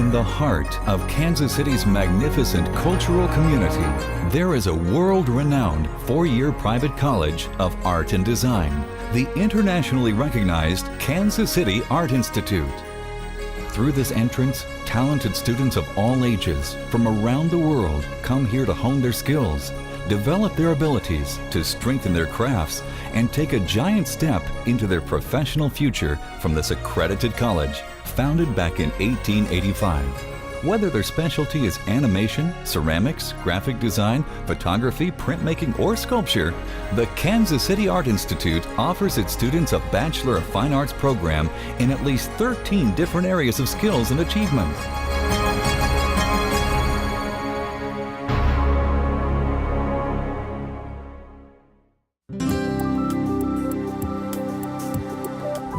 In the heart of Kansas City's magnificent cultural community, there is a world-renowned four-year private college of art and design, the internationally recognized Kansas City Art Institute. Through this entrance, talented students of all ages from around the world come here to hone their skills, develop their abilities to strengthen their crafts, and take a giant step into their professional future from this accredited college, founded back in 1885. Whether their specialty is animation, ceramics, graphic design, photography, printmaking, or sculpture, the Kansas City Art Institute offers its students a Bachelor of Fine Arts program in at least 13 different areas of skills and achievement.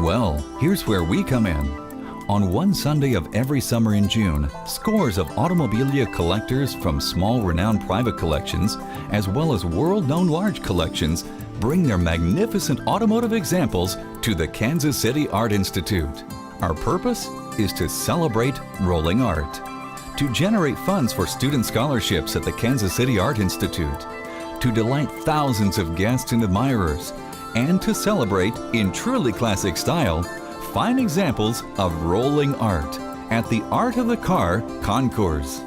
Well, here's where we come in. On one Sunday of every summer in June, scores of automobilia collectors from small renowned private collections, as well as world-known large collections, bring their magnificent automotive examples to the Kansas City Art Institute. Our purpose is to celebrate rolling art, to generate funds for student scholarships at the Kansas City Art Institute, to delight thousands of guests and admirers, and to celebrate, in truly classic style, fine examples of rolling art at the Art of the Car Concours.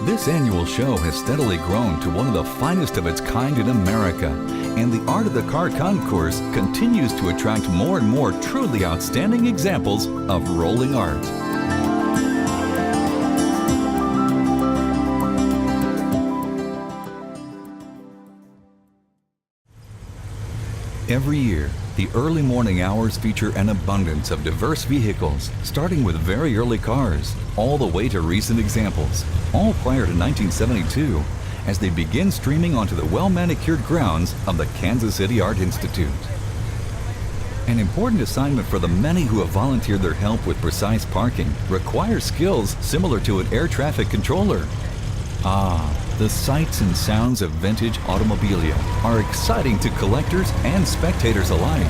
This annual show has steadily grown to one of the finest of its kind in America, and the Art of the Car Concours continues to attract more and more truly outstanding examples of rolling art. Every year, the early morning hours feature an abundance of diverse vehicles, starting with very early cars, all the way to recent examples, all prior to 1972, as they begin streaming onto the well-manicured grounds of the Kansas City Art Institute. An important assignment for the many who have volunteered their help with precise parking requires skills similar to an air traffic controller. The sights and sounds of vintage automobilia are exciting to collectors and spectators alike.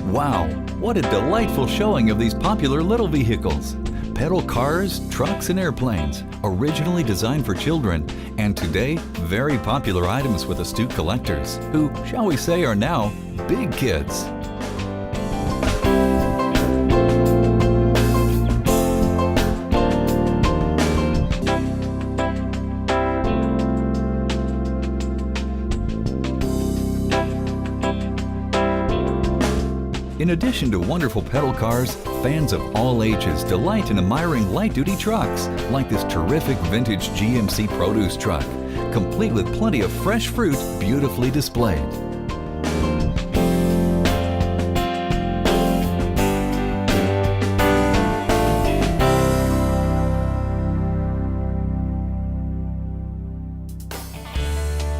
Wow, what a delightful showing of these popular little vehicles. Pedal cars, trucks, and airplanes, originally designed for children, and today, very popular items with astute collectors, who, shall we say, are now big kids. In addition to wonderful pedal cars, fans of all ages delight in admiring light-duty trucks, like this terrific vintage GMC produce truck, complete with plenty of fresh fruit beautifully displayed.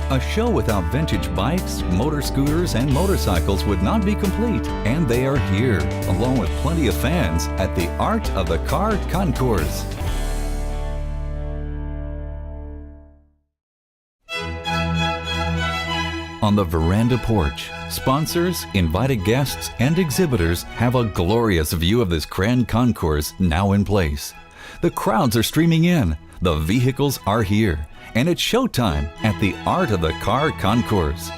A show without vintage bikes, motor scooters, and motorcycles would not be complete, and they are here, along with plenty of fans, at the Art of the Car Concours. On the veranda porch, sponsors, invited guests, and exhibitors have a glorious view of this grand concours now in place. The crowds are streaming in, the vehicles are here, and it's showtime at the Art of the Car Concours.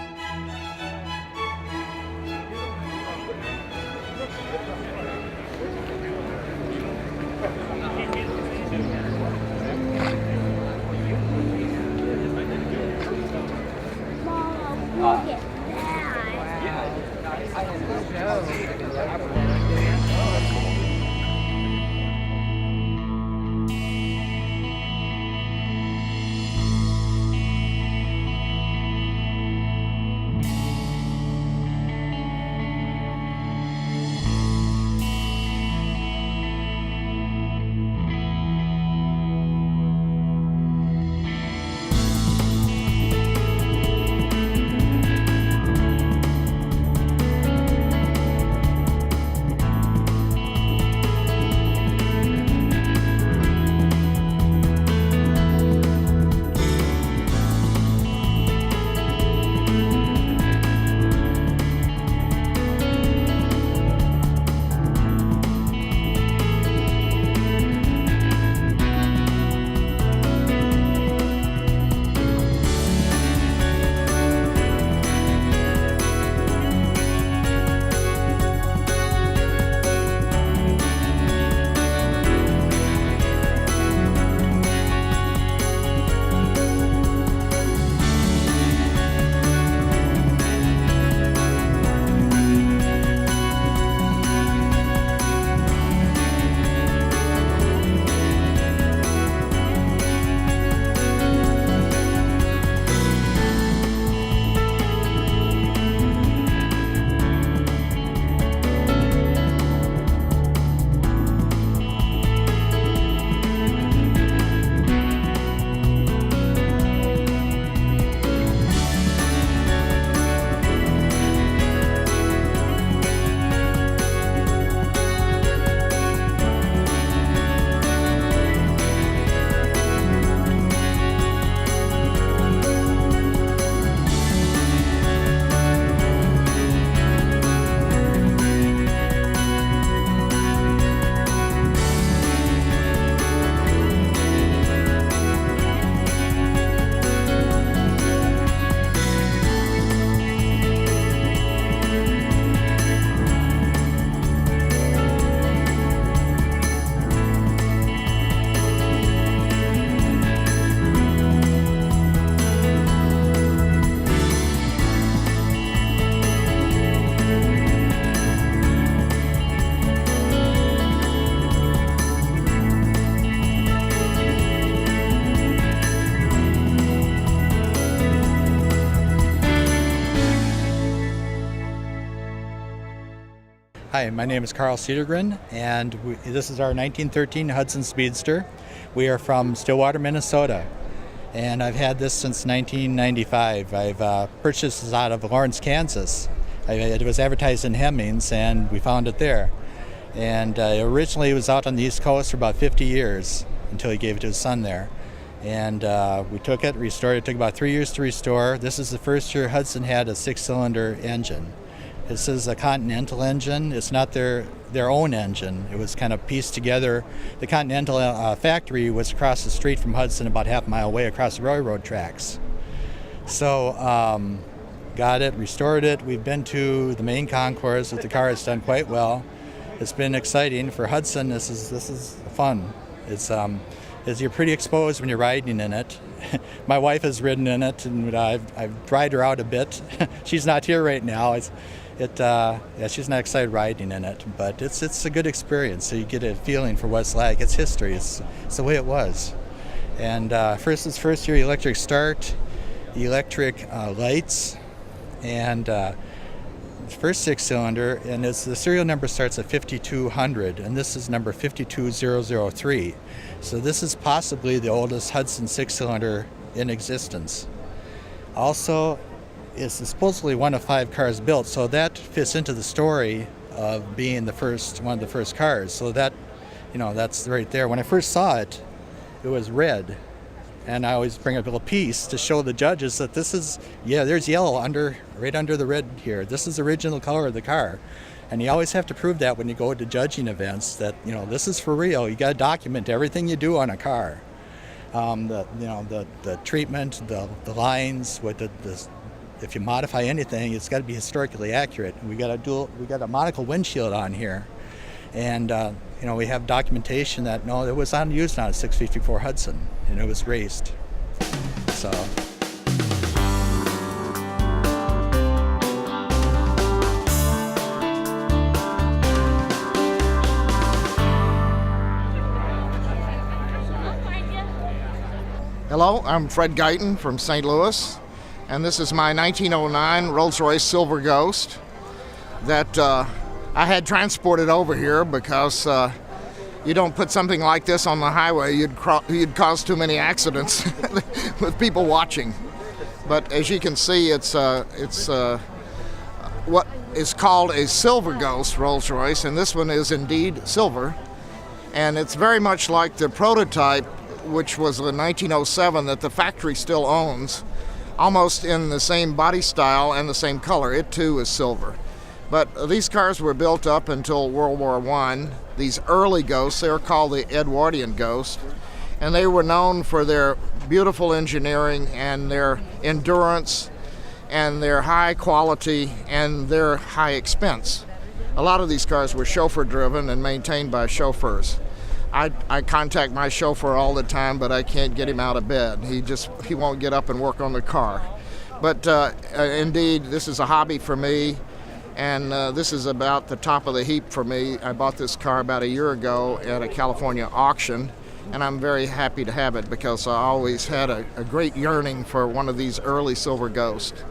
Hi, my name is Carl Cedergren, and this is our 1913 Hudson Speedster. We are from Stillwater, Minnesota, and I've had this since 1995. I've purchased this out of Lawrence, Kansas. It was advertised in Hemmings, and we found it there. And originally it was out on the East Coast for about 50 years until he gave it to his son there. And we took it, restored it. It took about 3 years to restore. This is the first year Hudson had a 6-cylinder engine. This is a Continental engine. It's not their own engine. It was kind of pieced together. The Continental factory was across the street from Hudson, about half a mile away across the railroad tracks. So got it, restored it. We've been to the main concours with the car. It's done quite well. It's been exciting for Hudson. This is fun. It's you're pretty exposed when you're riding in it. My wife has ridden in it, and I've tried her out a bit. She's not here right now. She's not excited riding in it, but it's a good experience. So you get a feeling for what it's like. It's history. It's the way it was. And first year electric start, electric lights, and first 6-cylinder, and the serial number starts at 5200, and this is number 52003. So this is possibly the oldest Hudson 6-cylinder in existence. Also, it's supposedly one of 5 cars built, so that fits into the story of being one of the first cars. So that's right there. When I first saw it, it was red. And I always bring a little piece to show the judges that there's yellow right under the red here. This is the original color of the car. And you always have to prove that when you go to judging events, that this is for real. You got to document everything you do on a car. The treatment, the lines, if you modify anything, it's got to be historically accurate. We got a monocle windshield on here, and we have documentation that it was used on a 654 Hudson, and it was raced. So. Hello, I'm Fred Guyton from St. Louis, and this is my 1909 Rolls-Royce Silver Ghost that I had transported over here because you don't put something like this on the highway, you'd cause too many accidents with people watching. But as you can see, it's what is called a Silver Ghost Rolls-Royce, and this one is indeed silver, and it's very much like the prototype, which was in 1907, that the factory still owns, almost in the same body style and the same color. It too is silver. But these cars were built up until World War I. These early Ghosts, they were called the Edwardian Ghost, and they were known for their beautiful engineering and their endurance and their high quality and their high expense. A lot of these cars were chauffeur driven and maintained by chauffeurs. I contact my chauffeur all the time, but I can't get him out of bed. He won't get up and work on the car. But indeed, this is a hobby for me, and this is about the top of the heap for me. I bought this car about a year ago at a California auction, and I'm very happy to have it because I always had a great yearning for one of these early Silver Ghosts.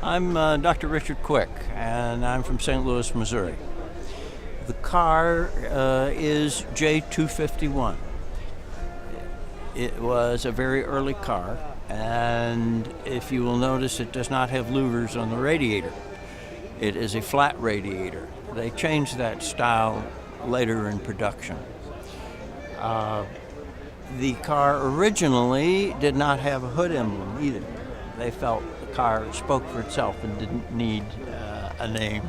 I'm Dr. Richard Quick, and I'm from St. Louis, Missouri. The car is J251. It was a very early car, and if you will notice, it does not have louvers on the radiator. It is a flat radiator. They changed that style later in production. The car originally did not have a hood emblem either. They felt the car spoke for itself and didn't need a name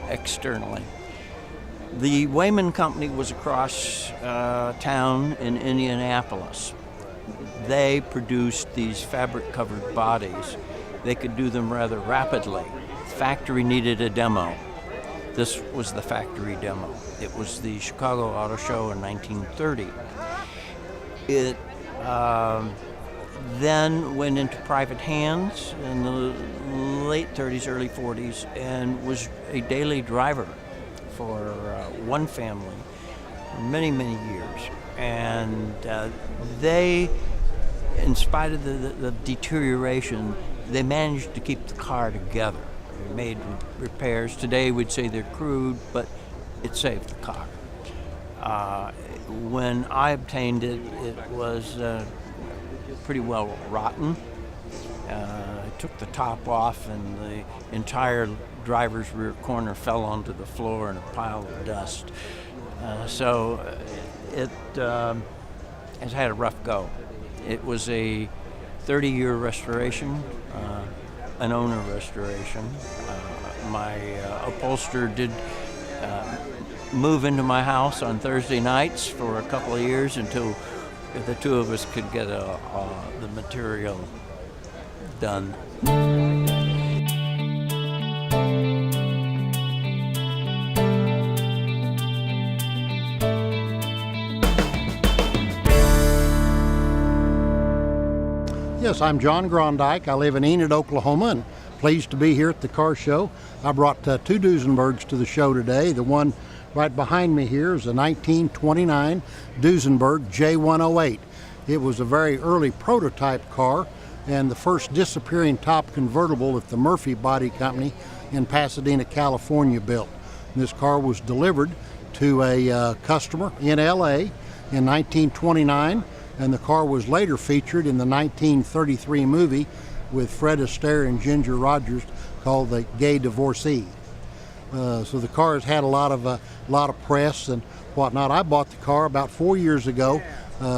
externally. The Wayman Company was across town in Indianapolis. They produced these fabric-covered bodies. They could do them rather rapidly. The factory needed a demo. This was the factory demo. It was the Chicago Auto Show in 1930. It then went into private hands in the late 30s, early 40s, and was a daily driver for one family for many, many years. And they, in spite of the deterioration, they managed to keep the car together. They made repairs. Today we'd say they're crude, but it saved the car. When I obtained it, it was pretty well rotten. I took the top off, and the entire driver's rear corner fell onto the floor in a pile of dust. So it has had a rough go. It was a 30-year restoration, an owner restoration. My upholsterer did move into my house on Thursday nights for a couple of years until the two of us could get the material done. Yes, I'm John Grondike. I live in Enid, Oklahoma, and pleased to be here at the car show. I brought two Duesenbergs to the show today. The one right behind me here is a 1929 Duesenberg J108. It was a very early prototype car and the first disappearing top convertible that the Murphy Body Company in Pasadena, California built. And this car was delivered to a customer in LA in 1929, and the car was later featured in the 1933 movie with Fred Astaire and Ginger Rogers called The Gay Divorcee. So the car has had a lot of press and whatnot. I bought the car about 4 years ago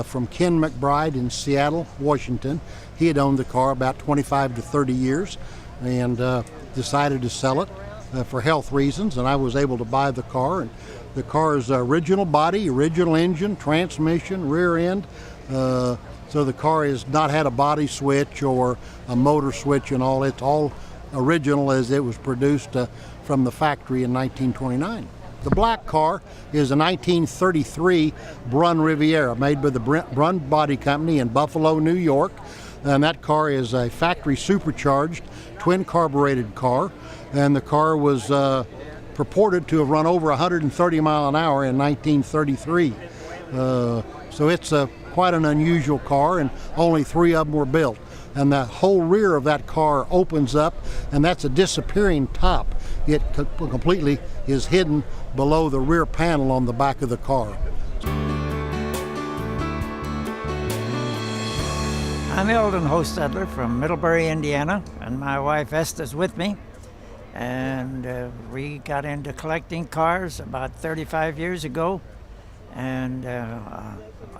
from Ken McBride in Seattle, Washington. He had owned the car about 25 to 30 years and decided to sell it for health reasons, and I was able to buy the car. And the car's original body, original engine, transmission, rear end. So the car has not had a body switch or a motor switch and all. It's all original as it was produced from the factory in 1929. The black car is a 1933 Brun Riviera made by the Brun Body Company in Buffalo, New York. And that car is a factory supercharged twin carbureted car. And the car was purported to have run over 130 miles an hour in 1933. So it's quite an unusual car, and only 3 of them were built. And the whole rear of that car opens up, and that's a disappearing top. It completely is hidden below the rear panel on the back of the car. I'm Eldon Hostetler from Middlebury, Indiana, and my wife Esther's with me. And we got into collecting cars about 35 years ago. And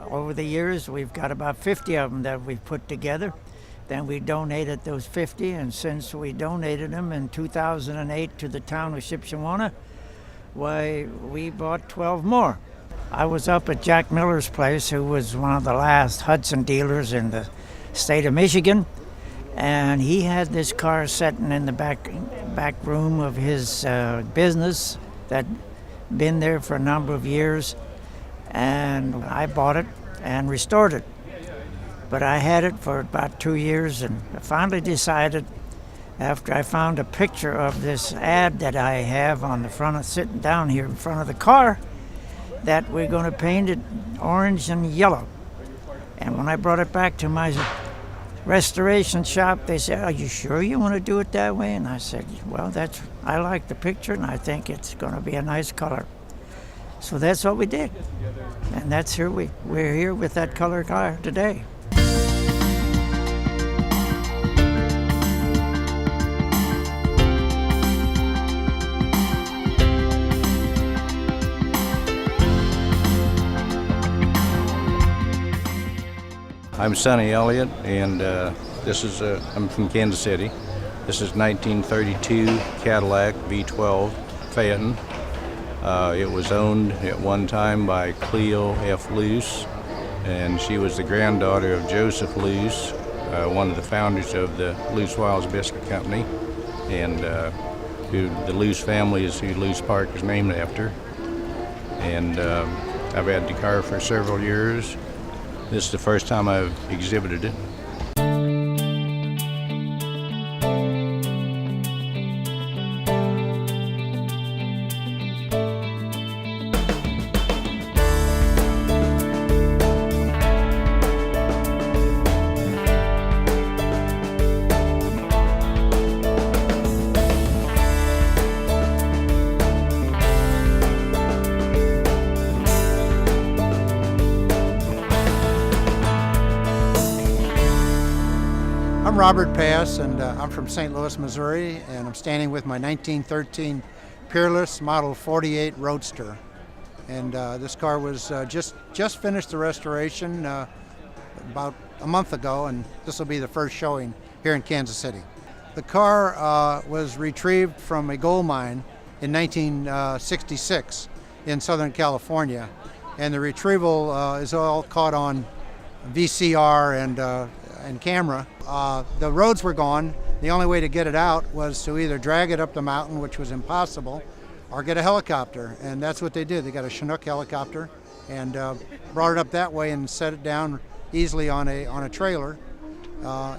over the years, we've got about 50 of them that we've put together. Then we donated those 50, and since we donated them in 2008 to the town of Shipshewana, why, we bought 12 more. I was up at Jack Miller's place, who was one of the last Hudson dealers in the state of Michigan, and he had this car sitting in the back room of his business that been there for a number of years, and I bought it and restored it. But I had it for about 2 years, and I finally decided, after I found a picture of this ad that I have on the front of, sitting down here in front of the car, that we're going to paint it orange and yellow. And when I brought it back to my restoration shop, they said, "Are you sure you want to do it that way?" And I said, "Well, I like the picture, and I think it's going to be a nice color." So that's what we did, and we're here with that color car today. I'm Sonny Elliott, and I'm from Kansas City. This is 1932 Cadillac V12 Phaeton. It was owned at one time by Cleo F. Luce, and she was the granddaughter of Joseph Luce, one of the founders of the Luce Wiles Biscuit Company, and who the Luce family is who Luce Park is named after. And I've had the car for several years. This is the first time I've exhibited it. Robert Pass, and I'm from St. Louis, Missouri, and I'm standing with my 1913 Peerless Model 48 Roadster. And this car was just finished the restoration about a month ago, and this will be the first showing here in Kansas City. The car was retrieved from a gold mine in 1966 in Southern California, and the retrieval is all caught on VCR and camera. The roads were gone. The only way to get it out was to either drag it up the mountain, which was impossible, or get a helicopter, and that's what they did. They got a Chinook helicopter and brought it up that way and set it down easily on a trailer.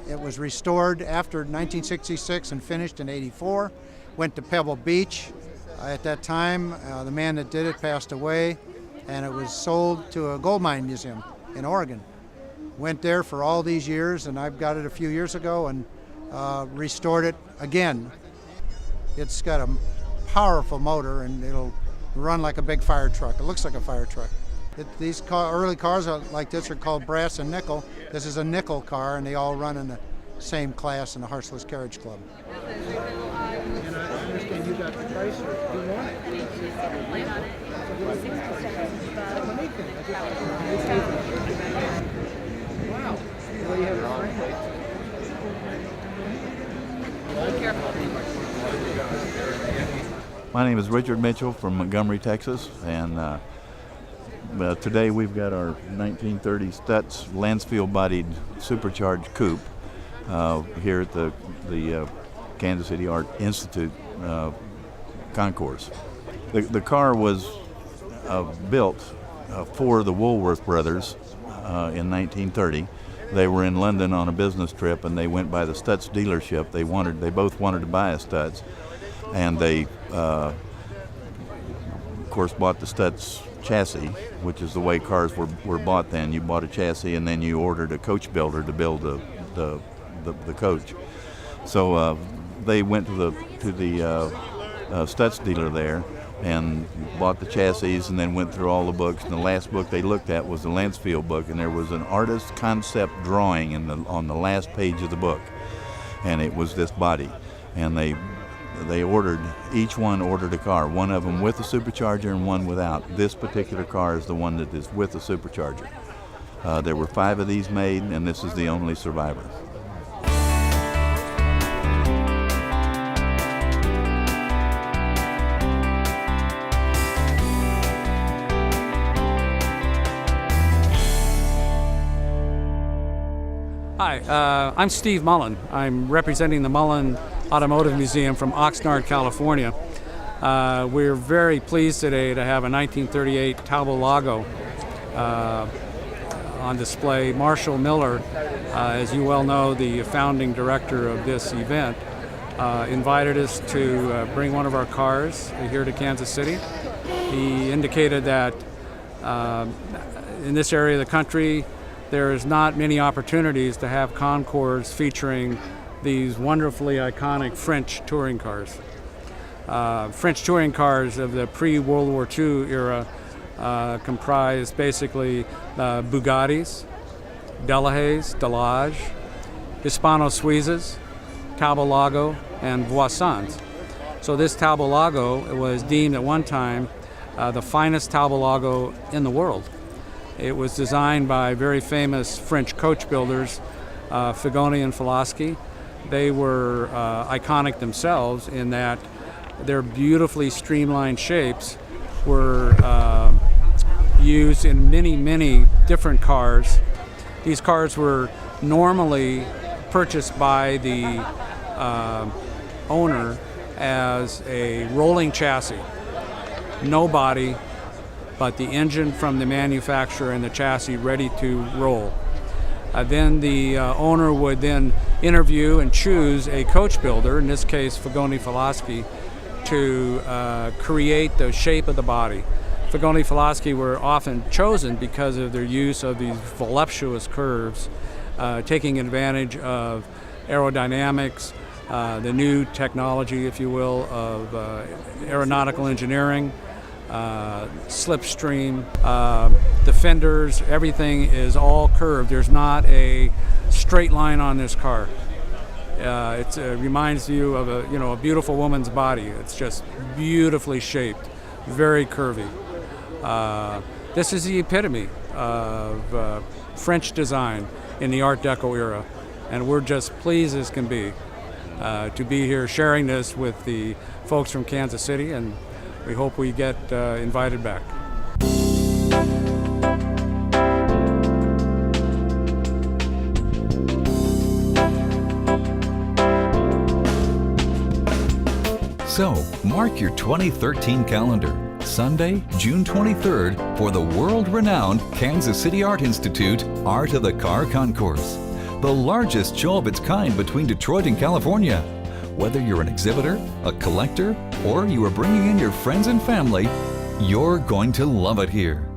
It was restored after 1966 and finished in '84. Went to Pebble Beach. At that time, the man that did it passed away, and it was sold to a gold mine museum in Oregon. Went there for all these years, and I've got it a few years ago and restored it again. It's got a powerful motor, and it'll run like a big fire truck. It looks like a fire truck. These early cars like this are called brass and nickel. This is a nickel car, and they all run in the same class in the Horseless Carriage Club. And I understand you got the price, or do you want it? Wow. Well, you have it My name is Richard Mitchell from Montgomery, Texas, and today we've got our 1930 Stutz Lansfield-bodied supercharged coupe here at the Kansas City Art Institute concourse. The car was built for the Woolworth brothers in 1930. They were in London on a business trip, and they went by the Stutz dealership. They both wanted to buy a Stutz, and they of course bought the Stutz chassis, which is the way cars were bought then. You bought a chassis, and then you ordered a coach builder to build the coach. So they went to the Stutz dealer there and bought the chassis, and then went through all the books. And the last book they looked at was the Lansfield book, and there was an artist's concept drawing on the last page of the book, and it was this body. And each one ordered a car, one of them with a supercharger and one without. This particular car is the one that is with a supercharger. There were 5 of these made, and this is the only survivor. Hi, I'm Steve Mullen. I'm representing the Mullen Automotive Museum from Oxnard, California. We're very pleased today to have a 1938 Talbot Lago on display. Marshall Miller, as you well know, the founding director of this event, invited us to bring one of our cars here to Kansas City. He indicated that in this area of the country, there is not many opportunities to have concours featuring these wonderfully iconic French touring cars. French touring cars of the pre-World War II era comprised basically Bugattis, Delahaye's, Delage, Hispano-Suizes, Talbot Lago, and Voissons. So this Talbot Lago was deemed at one time the finest Talbot Lago in the world. It was designed by very famous French coach builders, Figoni and Falaschi. They were iconic themselves in that their beautifully streamlined shapes were used in many, many different cars. These cars were normally purchased by the owner as a rolling chassis, no body, but the engine from the manufacturer and the chassis ready to roll. Then the owner would then interview and choose a coach builder, in this case Figoni Falaschi, to create the shape of the body. Figoni Falaschi were often chosen because of their use of these voluptuous curves, taking advantage of aerodynamics, the new technology, if you will, of aeronautical engineering, slipstream, the fenders, everything is all curved. There's not a straight line on this car. It reminds you of a beautiful woman's body. It's just beautifully shaped, very curvy. This is the epitome of French design in the Art Deco era, and we're just pleased as can be to be here sharing this with the folks from Kansas City, and we hope we get invited back. So, mark your 2013 calendar, Sunday, June 23rd, for the world-renowned Kansas City Art Institute Art of the Car Concours, the largest show of its kind between Detroit and California. Whether you're an exhibitor, a collector, or you are bringing in your friends and family, you're going to love it here.